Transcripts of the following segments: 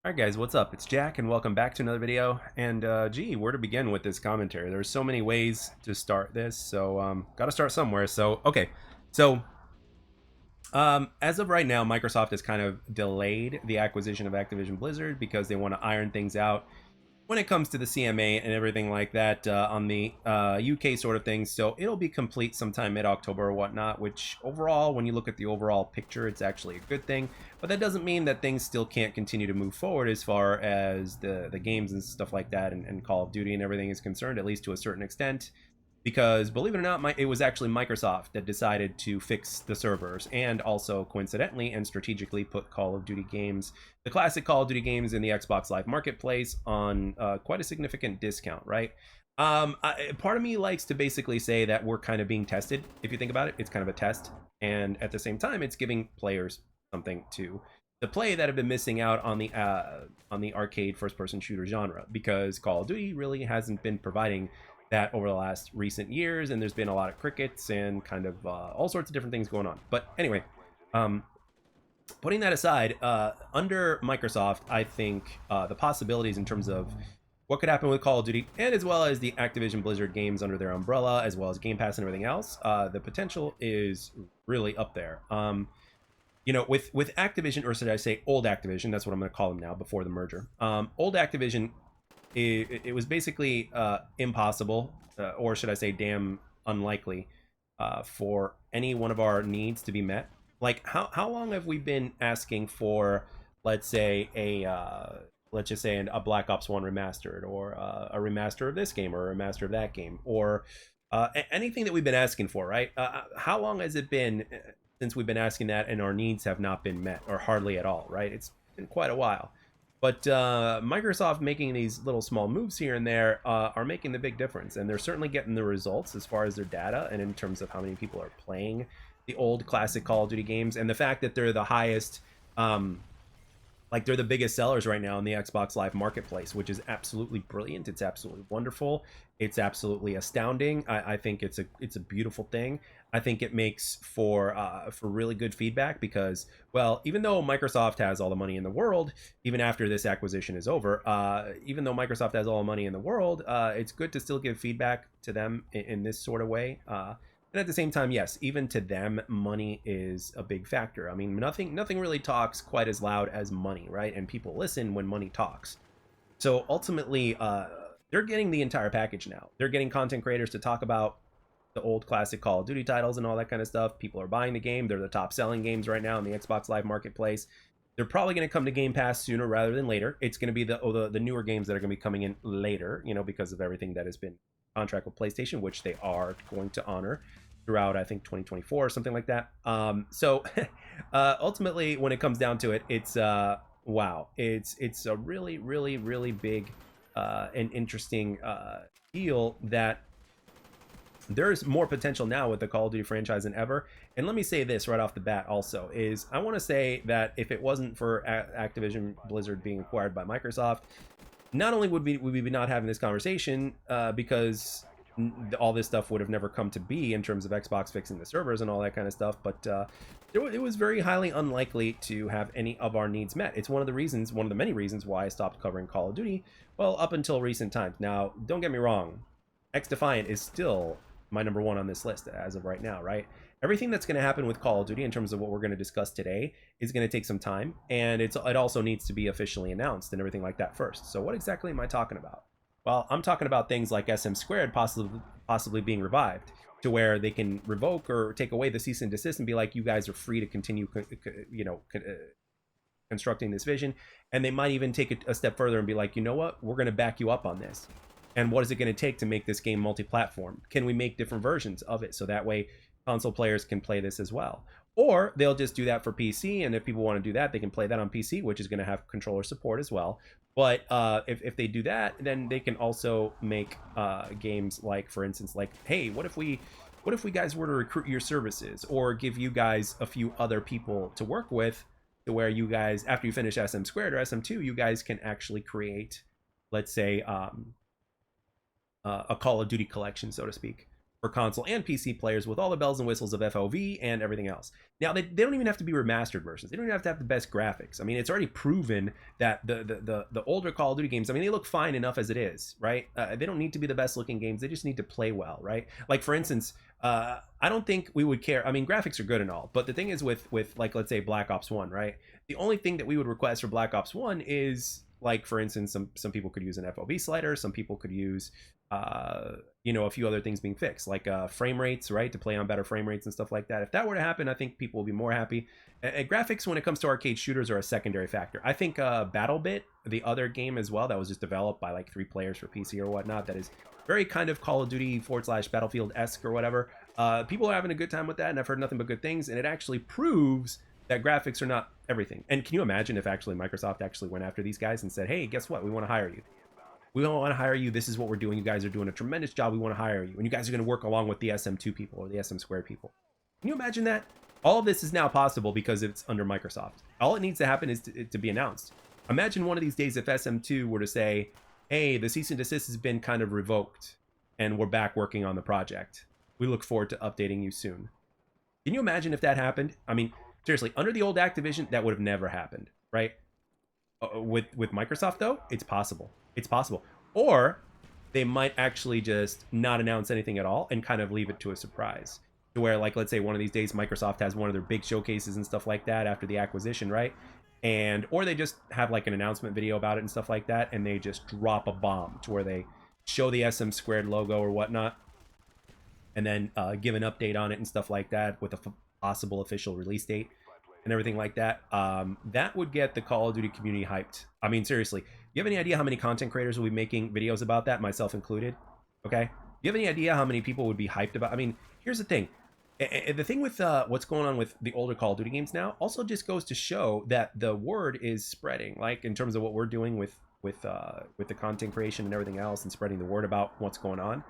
Alright guys, what's up? It's Jack and welcome back to another video. And gee, where to begin with this commentary? There's so many ways to start this, so gotta start somewhere. So as of right now, Microsoft has kind of delayed the acquisition of Activision Blizzard because they want to iron things out when it comes to the CMA and everything like that on the UK sort of things. So it'll be complete sometime mid-October or whatnot, which overall, when you look at the overall picture, it's actually a good thing. But that doesn't mean that things still can't continue to move forward as far as the games and stuff like that and Call of Duty and everything is concerned, at least to a certain extent. Because believe it or not, it was actually Microsoft that decided to fix the servers and also coincidentally and strategically put Call of Duty games, the classic Call of Duty games, in the Xbox Live Marketplace on quite a significant discount, right? Part of me likes to basically say that we're kind of being tested. If you think about it, it's kind of a test, and at the same time, it's giving players something to play that have been missing out on the arcade first-person shooter genre, because Call of Duty really hasn't been providing that over the last recent years, and there's been a lot of crickets and kind of all sorts of different things going on. But anyway, putting that aside, under Microsoft, I think the possibilities in terms of what could happen with Call of Duty, and as well as the Activision Blizzard games under their umbrella, as well as Game Pass and everything else, the potential is really up there. You know, with Activision, or should I say old Activision, that's what I'm going to call them now before the merger. Old Activision, it was basically impossible, or should I say damn unlikely, for any one of our needs to be met. Like, how long have we been asking for, let's say, let's just say a Black Ops 1 remastered, or a remaster of this game, or a remaster of that game, or anything that we've been asking for, right? How long has it been since we've been asking that and our needs have not been met, or hardly at all, right? It's been quite a while. But Microsoft making these little small moves here and there are making the big difference, and they're certainly getting the results as far as their data and in terms of how many people are playing the old classic Call of Duty games, and the fact that they're the highest, like they're the biggest sellers right now in the Xbox Live Marketplace, which is absolutely brilliant. It's absolutely wonderful. It's absolutely astounding. I think it's a beautiful thing. I think it makes for really good feedback because, well, even though Microsoft has all the money in the world, even after this acquisition is over, even though Microsoft has all the money in the world, it's good to still give feedback to them in this sort of way. And at the same time, yes, even to them, money is a big factor. I mean, nothing really talks quite as loud as money, right? And people listen when money talks. So ultimately, they're getting the entire package now. They're getting content creators to talk about the old classic Call of Duty titles and all that kind of stuff. People are buying the game. They're the top selling games right now in the Xbox Live Marketplace. They're probably going to come to Game Pass sooner rather than later. It's going to be the newer games that are going to be coming in later, you know, because of everything that has been contract with PlayStation, which they are going to honor throughout, I think, 2024 or something like that. So ultimately, when it comes down to it, it's wow, it's a really, really, really big and interesting deal that there's more potential now with the Call of Duty franchise than ever. And let me say this right off the bat also, is I want to say that if it wasn't for Activision Blizzard being acquired by Microsoft, not only would we be not having this conversation, because all this stuff would have never come to be in terms of Xbox fixing the servers and all that kind of stuff, but it was very highly unlikely to have any of our needs met. It's one of the many reasons why I stopped covering Call of Duty, well, up until recent times. Now, don't get me wrong, X Defiant is still my number one on this list as of right now, right? Everything that's going to happen with Call of Duty in terms of what we're going to discuss today is going to take some time, and it also needs to be officially announced and everything like that first. So what exactly am I talking about? Well, I'm talking about things like SM2 possibly being revived, to where they can revoke or take away the cease and desist and be like, you guys are free to continue, constructing this vision. And they might even take it a step further and be like, you know what, we're going to back you up on this. And what is it going to take to make this game multi-platform? Can we make different versions of it so that way console players can play this as well? Or they'll just do that for PC, and if people want to do that, they can play that on PC, which is going to have controller support as well. But if they do that, then they can also make games like, for instance, like, hey, what if we guys were to recruit your services, or give you guys a few other people to work with, to where you guys, after you finish SM2 or SM2, you guys can actually create, let's say, a Call of Duty collection, so to speak. for console and PC players with all the bells and whistles of FOV and everything else. Now, they don't even have to be remastered versions. They don't even have to have the best graphics. I mean, it's already proven that the older Call of Duty games, I mean, they look fine enough as it is, right? They don't need to be the best looking games. They just need to play well, right? Like, for instance, I don't think we would care. I mean, graphics are good and all, but the thing is with like, let's say Black Ops 1, right? The only thing that we would request for Black Ops 1 is, like, for instance, some people could use an FOV slider, some people could use you know, a few other things being fixed, like frame rates, right, to play on better frame rates and stuff like that. If that were to happen, I think people will be more happy. Graphics, when it comes to arcade shooters, are a secondary factor. I think BattleBit, the other game as well, that was just developed by like 3 players for PC or whatnot, that is very kind of Call of Duty / Battlefield-esque or whatever. People are having a good time with that, and I've heard nothing but good things, and it actually proves that graphics are not everything. And can you imagine if actually Microsoft actually went after these guys and said, hey, guess what, we want to hire you. We don't want to hire you. This is what we're doing. You guys are doing a tremendous job. We want to hire you. And you guys are going to work along with the SM2 people or the SM2 people. Can you imagine that? All of this is now possible because it's under Microsoft. All it needs to happen is to be announced. Imagine one of these days if SM2 were to say, hey, the cease and desist has been kind of revoked and we're back working on the project. We look forward to updating you soon. Can you imagine if that happened? I mean, seriously, under the old Activision, that would have never happened, right? With Microsoft, though, it's possible. It's possible. Or they might actually just not announce anything at all and kind of leave it to a surprise. To where, like, let's say one of these days Microsoft has one of their big showcases and stuff like that after the acquisition, right? And or they just have like an announcement video about it and stuff like that, and they just drop a bomb to where they show the SM2 logo or whatnot, and then give an update on it and stuff like that with a possible official release date and everything like that. That would get the Call of Duty community hyped. I mean, seriously, you have any idea how many content creators will be making videos about that, myself included? Okay, you have any idea how many people would be hyped about? I mean, here's the thing. The thing with what's going on with the older Call of Duty games now also just goes to show that the word is spreading. Like, in terms of what we're doing with the content creation and everything else, and spreading the word about what's going on.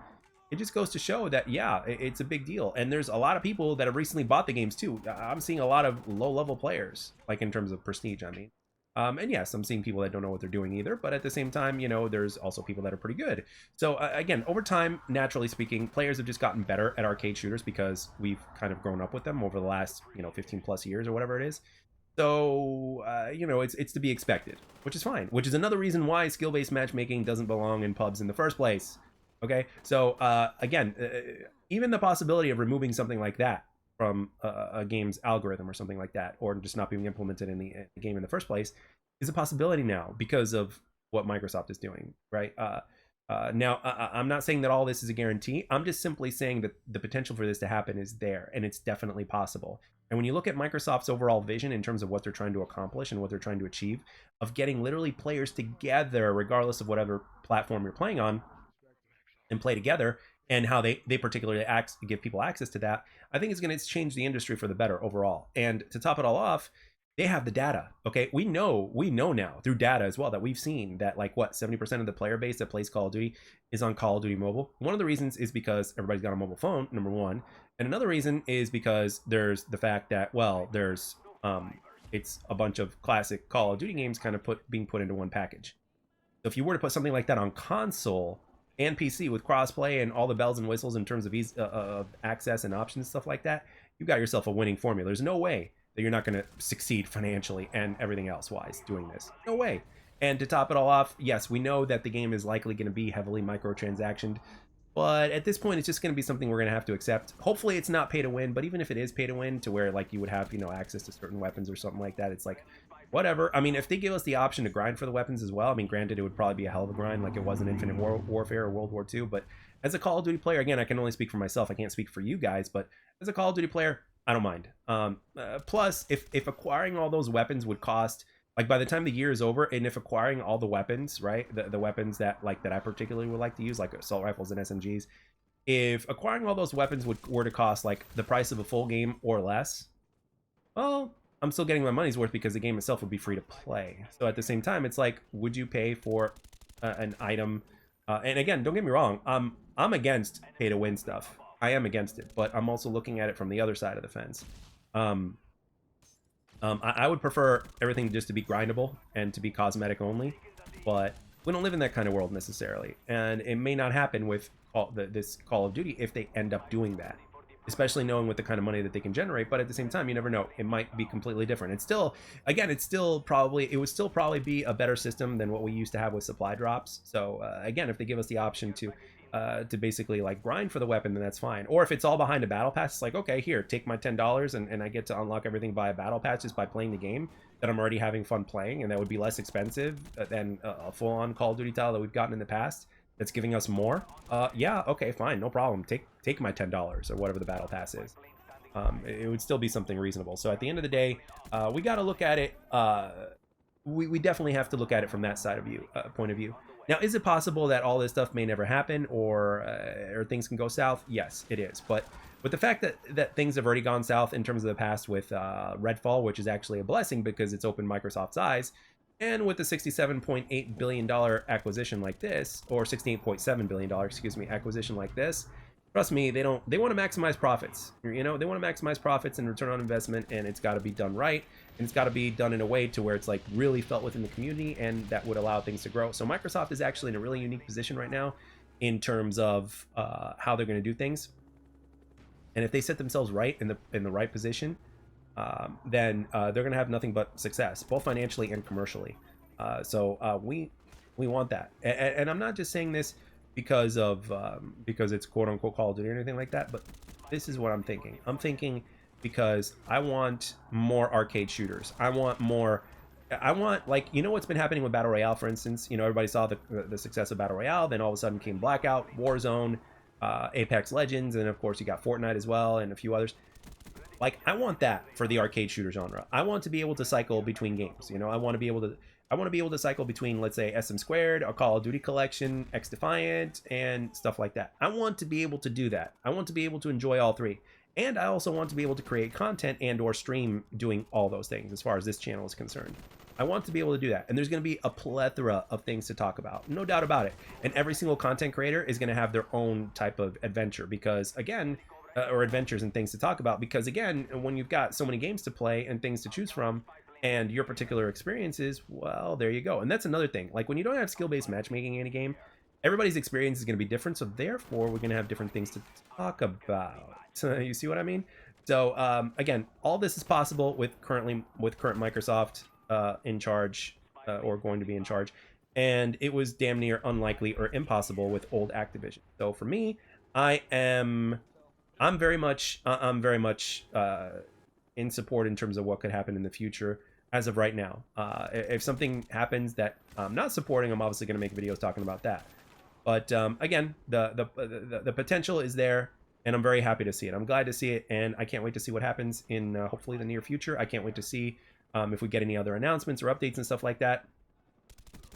It just goes to show that, yeah, it's a big deal. And there's a lot of people that have recently bought the games too. I'm seeing a lot of low-level players, like in terms of prestige, I mean. And yes, I'm seeing people that don't know what they're doing either, but at the same time, you know, there's also people that are pretty good. So again, over time, naturally speaking, players have just gotten better at arcade shooters because we've kind of grown up with them over the last, you know, 15 plus years or whatever it is. So, you know, it's to be expected, which is fine, which is another reason why skill-based matchmaking doesn't belong in pubs in the first place. Okay, so again, even the possibility of removing something like that from a game's algorithm or something like that, or just not being implemented in the game in the first place, is a possibility now because of what Microsoft is doing, right? Now, I'm not saying that all this is a guarantee. I'm just simply saying that the potential for this to happen is there, and it's definitely possible. And when you look at Microsoft's overall vision in terms of what they're trying to accomplish and what they're trying to achieve, of getting literally players together, regardless of whatever platform you're playing on, and play together, and how they particularly give people access to that, I think it's going to change the industry for the better overall. And to top it all off, they have the data. Okay, we know now through data as well that we've seen that, like, what, 70% of the player base that plays Call of Duty is on Call of Duty Mobile. One of the reasons is because everybody's got a mobile phone, number one, and another reason is because there's the fact that, well, there's it's a bunch of classic Call of Duty games kind of being put into one package. So if you were to put something like that on console and PC with crossplay and all the bells and whistles in terms of ease of access and options, stuff like that, you got yourself a winning formula. There's no way that you're not going to succeed financially and everything else wise doing this. No way. And to top it all off, yes, we know that the game is likely going to be heavily microtransactioned, but at this point, it's just going to be something we're going to have to accept. Hopefully it's not pay to win, but even if it is pay to win, to where, like, you would have, you know, access to certain weapons or something like that, it's like, whatever. I mean, if they give us the option to grind for the weapons as well, I mean, granted, it would probably be a hell of a grind like it was in Infinite Warfare or World War II, but as a Call of Duty player, again, I can only speak for myself. I can't speak for you guys, but as a Call of Duty player, I don't mind. Plus, if acquiring all those weapons would cost, like, by the time the year is over, and if acquiring all the weapons, right, the weapons that I particularly would like to use, like assault rifles and SMGs, if acquiring all those weapons were to cost like the price of a full game or less, well, I'm still getting my money's worth because the game itself would be free to play. So at the same time, it's like, would you pay for an item? And again, don't get me wrong, I'm against pay to win stuff. I am against it, but I'm also looking at it from the other side of the fence. I would prefer everything just to be grindable and to be cosmetic only, but we don't live in that kind of world necessarily, and it may not happen with this Call of Duty if they end up doing that, especially knowing what the kind of money that they can generate. But at the same time, you never know, it might be completely different. It's still, again, it would still probably be a better system than what we used to have with supply drops. So again, if they give us the option to basically like grind for the weapon, then that's fine. Or if it's all behind a battle pass, it's like, okay, here, take my $10 and I get to unlock everything via battle pass just by playing the game that I'm already having fun playing, and that would be less expensive than a full-on Call of Duty title that we've gotten in the past that's giving us more. Yeah, okay, fine, no problem. Take my $10 or whatever the battle pass is. It would still be something reasonable. So at the end of the day, we got to look at it. We definitely have to look at it from that side of point of view. Now, is it possible that all this stuff may never happen, or things can go south? Yes, it is. But with the fact that things have already gone south in terms of the past with Redfall, which is actually a blessing because it's opened Microsoft's eyes, and with the $67.8 billion acquisition like this, or $68.7 billion, excuse me, acquisition like this, trust me, they want to maximize profits. You know, they want to maximize profits and return on investment, and it's got to be done right, and it's got to be done in a way to where it's like really felt within the community, and that would allow things to grow. So Microsoft is actually in a really unique position right now in terms of how they're going to do things. And if they set themselves right in the right position, then they're going to have nothing but success, both financially and commercially. So we want that, and I'm not just saying this because it's quote unquote Call of Duty or anything like that, but this is what I'm thinking. I'm thinking because I want more arcade shooters. I want, like, you know what's been happening with Battle Royale, for instance. You know, everybody saw the success of Battle Royale, then all of a sudden came Blackout, Warzone, Apex Legends, and of course you got Fortnite as well, and a few others. Like, I want that for the arcade shooter genre. I want to be able to cycle between games. You know, I want to be able to cycle between, let's say, SM2, a Call of Duty Collection, X Defiant, and stuff like that. I want to be able to do that. I want to be able to enjoy all three. And I also want to be able to create content and or stream doing all those things as far as this channel is concerned. I want to be able to do that. And there's going to be a plethora of things to talk about. No doubt about it. And every single content creator is going to have their own type of adventure because, again, or adventures and things to talk about. Because, again, when you've got so many games to play and things to choose from, and your particular experiences, well, there you go. And that's another thing. Like, when you don't have skill-based matchmaking in a game, everybody's experience is going to be different. So, therefore, we're going to have different things to talk about. You see what I mean? So, again, all this is possible with current Microsoft in charge, or going to be in charge, and it was damn near unlikely or impossible with old Activision. So for me, I'm very much in support in terms of what could happen in the future as of right now. If something happens that I'm not supporting, I'm obviously going to make videos talking about that. But again, the potential is there, and I'm very happy to see it. I'm glad to see it, and I can't wait to see what happens in hopefully the near future. I can't wait to see if we get any other announcements or updates and stuff like that.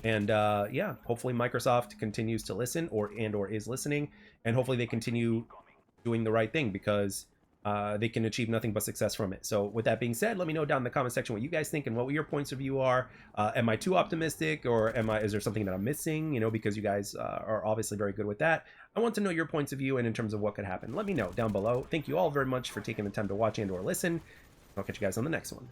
And yeah, hopefully Microsoft continues to listen or is listening, and hopefully they continue doing the right thing because they can achieve nothing but success from it. So with that being said, let me know down in the comment section what you guys think and what your points of view are. Am I too optimistic, or is there something that I'm missing? You know, because you guys are obviously very good with that. I want to know your points of view and in terms of what could happen. Let me know down below. Thank you all very much for taking the time to watch and or listen. I'll catch you guys on the next one.